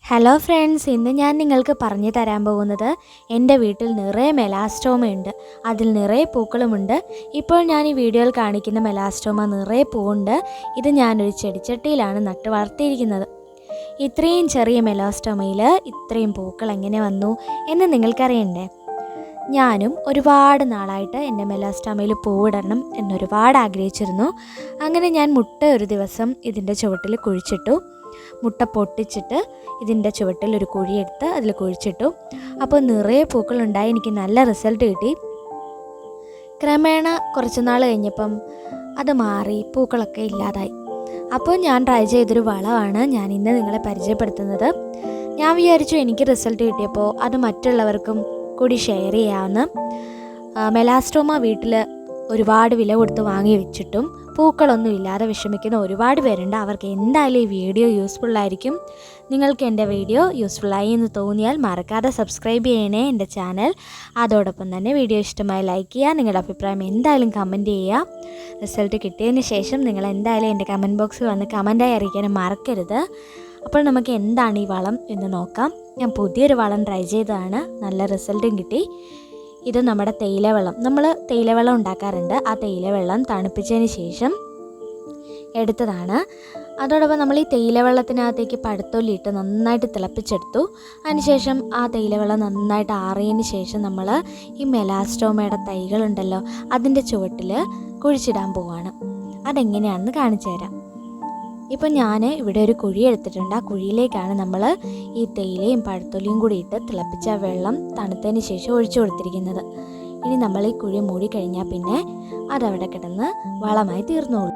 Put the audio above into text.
Hello friends, ഇന്ന് ഞാൻ നിങ്ങൾക്ക് പറഞ്ഞു തരാൻ പോകുന്നത് എൻ്റെ വീട്ടിൽ നിറയെ മെലാസ്റ്റോമയുണ്ട്. അതിൽ നിറയെ പൂക്കളുമുണ്ട്. ഇപ്പോൾ ഞാൻ ഈ വീഡിയോയിൽ കാണിക്കുന്ന മെലാസ്റ്റോമ നിറയെ പൂവുണ്ട്. ഇത് ഞാനൊരു ചെടിച്ചട്ടിയിലാണ് നട്ട് വളർത്തിയിരിക്കുന്നത്. ഇത്രയും ചെറിയ മെലാസ്റ്റോമയിൽ ഇത്രയും പൂക്കൾ എങ്ങനെ വന്നു എന്ന് നിങ്ങൾക്കറിയണ്ടേ? ഞാനും ഒരുപാട് നാളായിട്ട് എൻ്റെ മെലാസ്റ്റോമയിൽ പൂവിടണം എന്നൊരുപാട് ആഗ്രഹിച്ചിരുന്നു. അങ്ങനെ ഞാൻ മുട്ട ഒരു ദിവസം ഇതിൻ്റെ ചുവട്ടിൽ കുഴിച്ചിട്ടു. മുട്ട പൊട്ടിച്ചിട്ട് ഇതിൻ്റെ ചുവട്ടിൽ ഒരു കുഴിയെടുത്ത് അതിൽ കുഴിച്ചിട്ടു. അപ്പോൾ നിറയെ പൂക്കളുണ്ടായി. എനിക്ക് നല്ല റിസൾട്ട് കിട്ടി. ക്രമേണ കുറച്ച് നാൾ കഴിഞ്ഞപ്പം അത് മാറി, പൂക്കളൊക്കെ ഇല്ലാതായി. അപ്പോൾ ഞാൻ ട്രൈ ചെയ്തൊരു വളമാണ് ഞാൻ ഇന്ന് നിങ്ങളെ പരിചയപ്പെടുത്തുന്നത്. ഞാൻ വിചാരിച്ചു എനിക്ക് റിസൾട്ട് കിട്ടിയപ്പോൾ അത് മറ്റുള്ളവർക്കും കൂടി ഷെയർ ചെയ്യാമെന്ന്. മെലാസ്റ്റോമ വീട്ടിൽ ഒരുപാട് വില കൊടുത്ത് വാങ്ങി വെച്ചിട്ടും പൂക്കളൊന്നും ഇല്ലാതെ വിഷമിക്കുന്ന ഒരുപാട് പേരുണ്ട്. അവർക്ക് എന്തായാലും ഈ വീഡിയോ യൂസ്ഫുള്ളായിരിക്കും. നിങ്ങൾക്ക് എൻ്റെ വീഡിയോ യൂസ്ഫുള്ളായി എന്ന് തോന്നിയാൽ മറക്കാതെ സബ്സ്ക്രൈബ് ചെയ്യണേ എൻ്റെ ചാനൽ. അതോടൊപ്പം തന്നെ വീഡിയോ ഇഷ്ടമായി ലൈക്ക് ചെയ്യുക. നിങ്ങളുടെ അഭിപ്രായം എന്തായാലും കമൻറ്റ് ചെയ്യുക. റിസൾട്ട് കിട്ടിയതിന് ശേഷം നിങ്ങൾ എന്തായാലും എൻ്റെ കമൻറ്റ് ബോക്സിൽ വന്ന് കമൻറ്റായി അറിയിക്കാനും മറക്കരുത്. അപ്പോൾ നമുക്ക് എന്താണ് ഈ വളം എന്ന് നോക്കാം. ഞാൻ പുതിയൊരു വളം ട്രൈ ചെയ്തതാണ്, നല്ല റിസൾട്ടും കിട്ടി. ഇത് നമ്മുടെ തേയിലവെള്ളം, നമ്മൾ തേയിലവെള്ളം ഉണ്ടാക്കാറുണ്ട്. ആ തേയിലവെള്ളം തണുപ്പിച്ചതിന് ശേഷം എടുത്തതാണ്. അതോടൊപ്പം നമ്മൾ ഈ തേയിലവെള്ളത്തിനകത്തേക്ക് പടുത്തൊല്ലിയിട്ട് നന്നായിട്ട് തിളപ്പിച്ചെടുത്തു. അതിനുശേഷം ആ തേയിലവെള്ളം നന്നായിട്ട് ആറിയതിന് ശേഷം നമ്മൾ ഈ മെലാസ്റ്റോമയുടെ തൈകളുണ്ടല്ലോ അതിൻ്റെ ചുവട്ടിൽ കുഴിച്ചിടാൻ പോവാണ്. അതെങ്ങനെയാണെന്ന് കാണിച്ചു തരാം. ഇപ്പം ഞാൻ ഇവിടെ ഒരു കുഴി എടുത്തിട്ടുണ്ട്. ആ കുഴിയിലേക്കാണ് നമ്മൾ ഈ തേയിലയും പഴത്തൊലിയും കൂടി ഇട്ട് തിളപ്പിച്ച വെള്ളം തണുത്തതിന് ശേഷം ഒഴിച്ചു കൊടുത്തിരിക്കുന്നത്. ഇനി നമ്മൾ ഈ കുഴി മൂടിക്കഴിഞ്ഞാൽ പിന്നെ അതവിടെ കിടന്ന് വളമായി തീർന്നോളൂ.